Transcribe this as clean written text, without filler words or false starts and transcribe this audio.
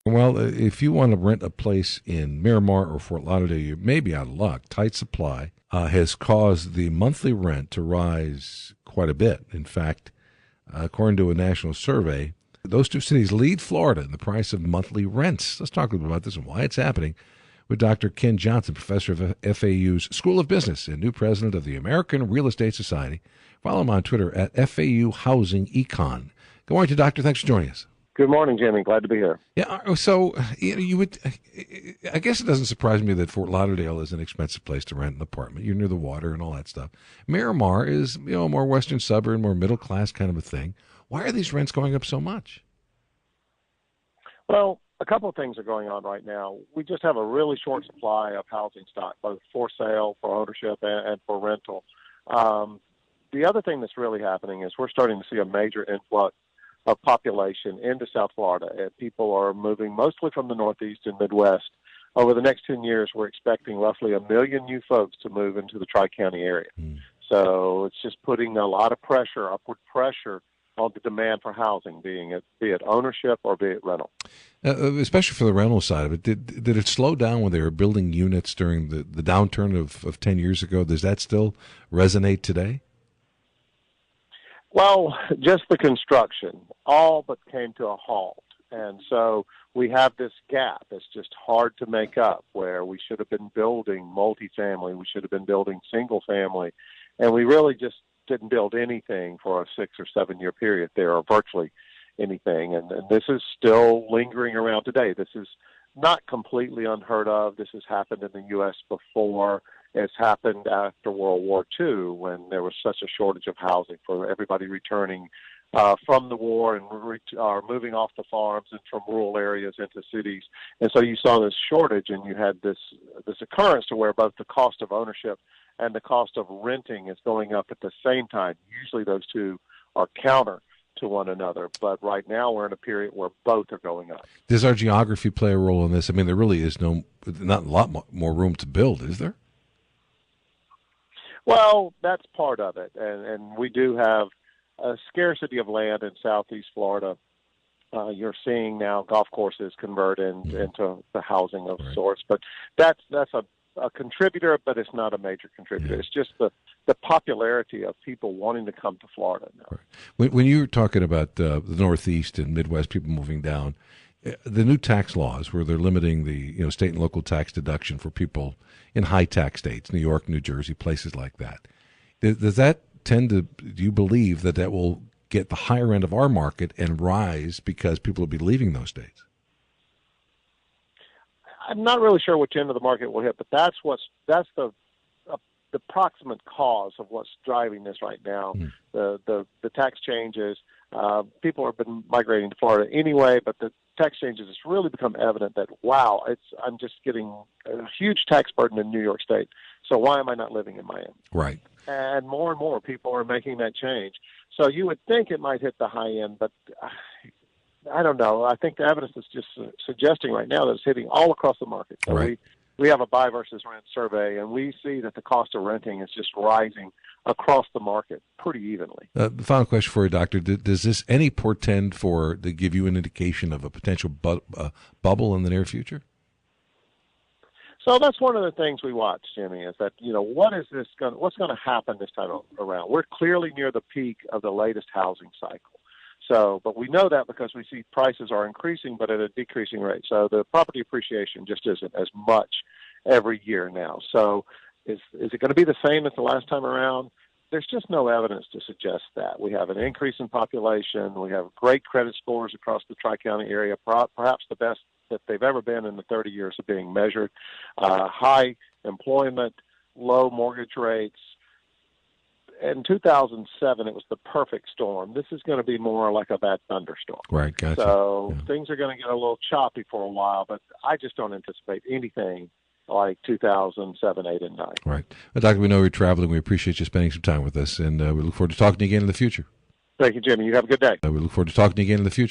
Well, if you want to rent a place in Miramar or Fort Lauderdale, you may be out of luck. Tight supply has caused the monthly rent to rise quite a bit. In fact, according to a national survey, those two cities lead Florida in the price of monthly rents. Let's talk a little bit about this and why it's happening with Dr. Ken Johnson, professor of FAU's School of Business and new president of the American Real Estate Society. Follow him on Twitter at FAU Housing Econ. Good morning to Doctor. Thanks for joining us. Good morning, Jimmy. Glad to be here. Yeah, so you would. I guess it doesn't surprise me that Fort Lauderdale is an expensive place to rent an apartment. You're near the water and all that stuff. Miramar is, a more western suburb, more middle class kind of a thing. Why are these rents going up so much? Well, a couple of things are going on right now. We just have a really short supply of housing stock, both for sale, for ownership, and for rental. The other thing that's really happening is we're starting to see a major influx of population into South Florida. People are moving mostly from the Northeast and Midwest. Over the next 10 years, we're expecting roughly 1 million new folks to move into the Tri-County area. So it's just putting a lot of pressure, upward pressure, on the demand for housing, be it ownership or be it rental. Especially for the rental side of it. Did it slow down when they were building units during the downturn of 10 years ago? Does that still resonate today? Well, just the construction all but came to a halt. And so we have this gap that's just hard to make up, where we should have been building multifamily, we should have been building single family, and we really just didn't build anything for a 6 or 7 year period there, or virtually anything. And this is still lingering around today. This is not completely unheard of. This has happened in the U.S. before. It's happened after World War II, when there was such a shortage of housing for everybody returning from the war and moving off the farms and from rural areas into cities. And so you saw this shortage, and you had this occurrence to where both the cost of ownership and the cost of renting is going up at the same time. Usually those two are counter to one another, but right now we're in a period where both are going up. Does our geography play a role in this? I mean, there really is not a lot more room to build, is there? Well, that's part of it, and we do have a scarcity of land in southeast Florida. You're seeing now golf courses convert into the housing of sorts, but that's a contributor, but it's not a major contributor. Yeah. It's just the popularity of people wanting to come to Florida now. Right. When you were talking about the Northeast and Midwest people moving down, the new tax laws where they're limiting the state and local tax deduction for people in high tax states, New York, New Jersey, places like that. Does that tend to, do you believe that will get the higher end of our market and rise because people will be leaving those states? I'm not really sure which end of the market will hit, but that's the proximate cause of what's driving this right now. The tax changes. People have been migrating to Florida anyway, but the tax changes, it's really become evident that, wow, I'm just getting a huge tax burden in New York State, so why am I not living in Miami? Right. And more people are making that change. So you would think it might hit the high end, but I don't know. I think the evidence is just suggesting right now that it's hitting all across the market. So right. We have a buy versus rent survey, and we see that the cost of renting is just rising across the market pretty evenly. The final question for you, Doctor. Does this any portend to give you an indication of a potential bubble in the near future? So that's one of the things we watch, Jimmy, is that, what's going to happen this time around? We're clearly near the peak of the latest housing cycle. So, but we know that because we see prices are increasing, but at a decreasing rate. So the property appreciation just isn't as much every year now. So is it going to be the same as the last time around? There's just no evidence to suggest that. We have an increase in population. We have great credit scores across the Tri-County area, perhaps the best that they've ever been in the 30 years of being measured. High employment, low mortgage rates. In 2007, it was the perfect storm. This is going to be more like a bad thunderstorm. Right, gotcha. So things are going to get a little choppy for a while, but I just don't anticipate anything like 2007, 8, and 9. Right. Well, Doctor, we know you're traveling. We appreciate you spending some time with us, and we look forward to talking to you again in the future. Thank you, Jimmy. You have a good day. We look forward to talking to you again in the future.